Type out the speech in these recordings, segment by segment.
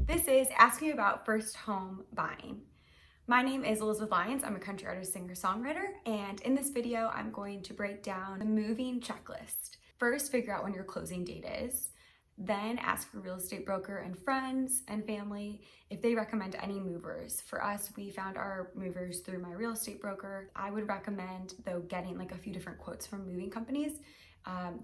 This is Ask Me About First Home Buying. My name is Elizabeth Lyons. I'm a country artist, singer, songwriter, and in this video, I'm going to break down the moving checklist. First, figure out when your closing date is. Then ask your real estate broker and friends and family if they recommend any movers. For us, we found our movers through my real estate broker. I would recommend, though, getting like a few different quotes from moving companies.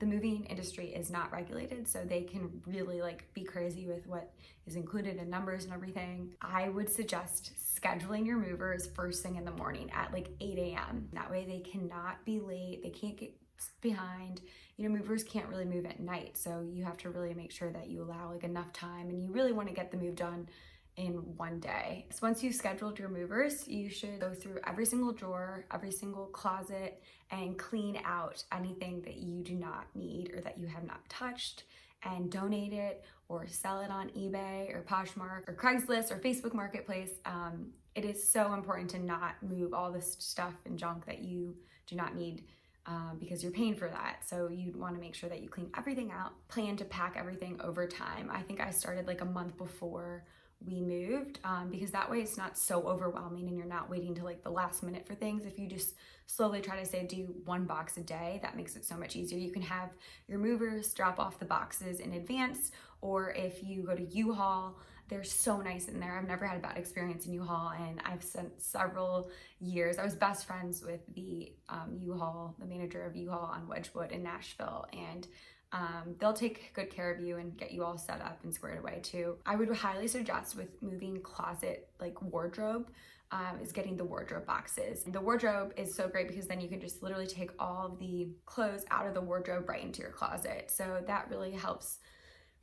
The moving industry is not regulated, so they can really be crazy with what is included in numbers and everything. I would suggest scheduling your movers first thing in the morning at 8 a.m. That way they cannot be late, they can't get behind. Movers can't really move at night, so you have to really make sure that you allow enough time, and you really want to get the move done in one day. So once you've scheduled your movers, you should go through every single drawer, every single closet, and clean out anything that you do not need or that you have not touched, and donate it or sell it on eBay or Poshmark or Craigslist or Facebook Marketplace. It is so important to not move all this stuff and junk that you do not need, because you're paying for that. So you'd want to make sure that you clean everything out. Plan to pack everything over time. I think I started a month before we moved, because that way it's not so overwhelming and you're not waiting till the last minute for things. If you just slowly try to say do one box a day, that makes it so much easier. You can have your movers drop off the boxes in advance, or if you go to U-Haul, they're so nice in there. I've never had a bad experience in U-Haul, and I've spent several years. I was best friends with the U-Haul, the manager of U-Haul on Wedgwood in Nashville, and they'll take good care of you and get you all set up and squared away too. I would highly suggest with moving closet, wardrobe, is getting the wardrobe boxes. The wardrobe is so great because then you can just literally take all of the clothes out of the wardrobe right into your closet. So that really helps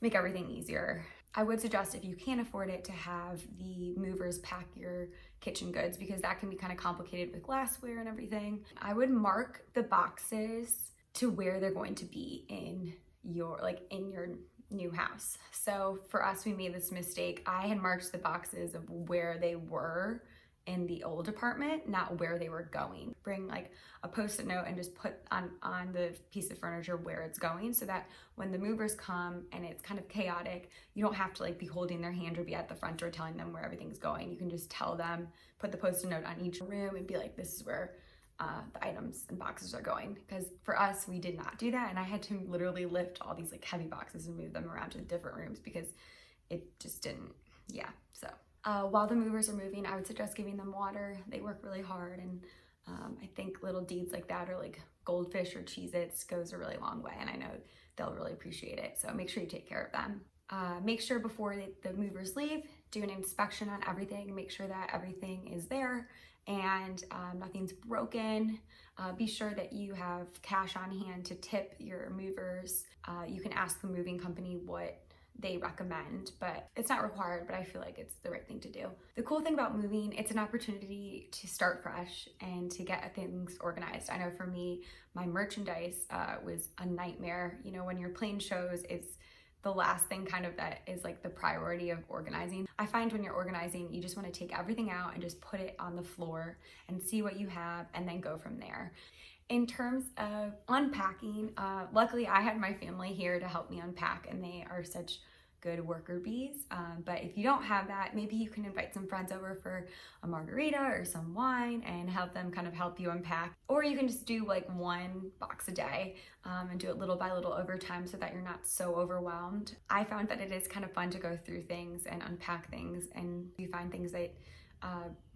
make everything easier. I would suggest, if you can't afford it, to have the movers pack your kitchen goods, because that can be kind of complicated with glassware and everything. I would mark the boxes to where they're going to be in your new house. So for us, we made this mistake. I had marked the boxes of where they were in the old apartment, not where they were going. Bring a post-it note and just put on the piece of furniture where it's going, so that when the movers come and it's kind of chaotic, you don't have to be holding their hand or be at the front door telling them where everything's going. You can just tell them, put the post-it note on each room and be like, this is where the items and boxes are going. Because for us, we did not do that, and I had to literally lift all these heavy boxes and move them around to the different rooms because it just didn't, so. While the movers are moving, I would suggest giving them water. They work really hard, and I think little deeds like that, or goldfish or Cheez-Its, goes a really long way, and I know they'll really appreciate it. So make sure you take care of them. Make sure before the movers leave, do an inspection on everything, make sure that everything is there and nothing's broken. Be sure that you have cash on hand to tip your movers. You can ask the moving company what they recommend, but it's not required, but I feel like it's the right thing to do. The cool thing about moving, it's an opportunity to start fresh and to get things organized. I know for me, my merchandise was a nightmare. When you're playing shows, it's the last thing that is the priority of organizing. I find when you're organizing, you just want to take everything out and just put it on the floor and see what you have and then go from there. In terms of unpacking, luckily I had my family here to help me unpack, and they are such good worker bees. But if you don't have that, maybe you can invite some friends over for a margarita or some wine and help them help you unpack. Or you can just do one box a day and do it little by little over time, so that you're not so overwhelmed. I found that it is kind of fun to go through things and unpack things, and you find things that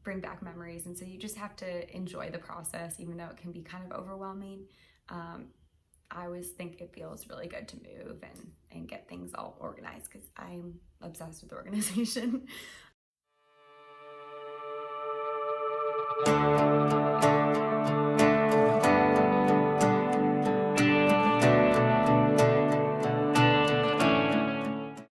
bring back memories, and so you just have to enjoy the process, even though it can be kind of overwhelming. I always think it feels really good to move and get things all organized, because I'm obsessed with organization.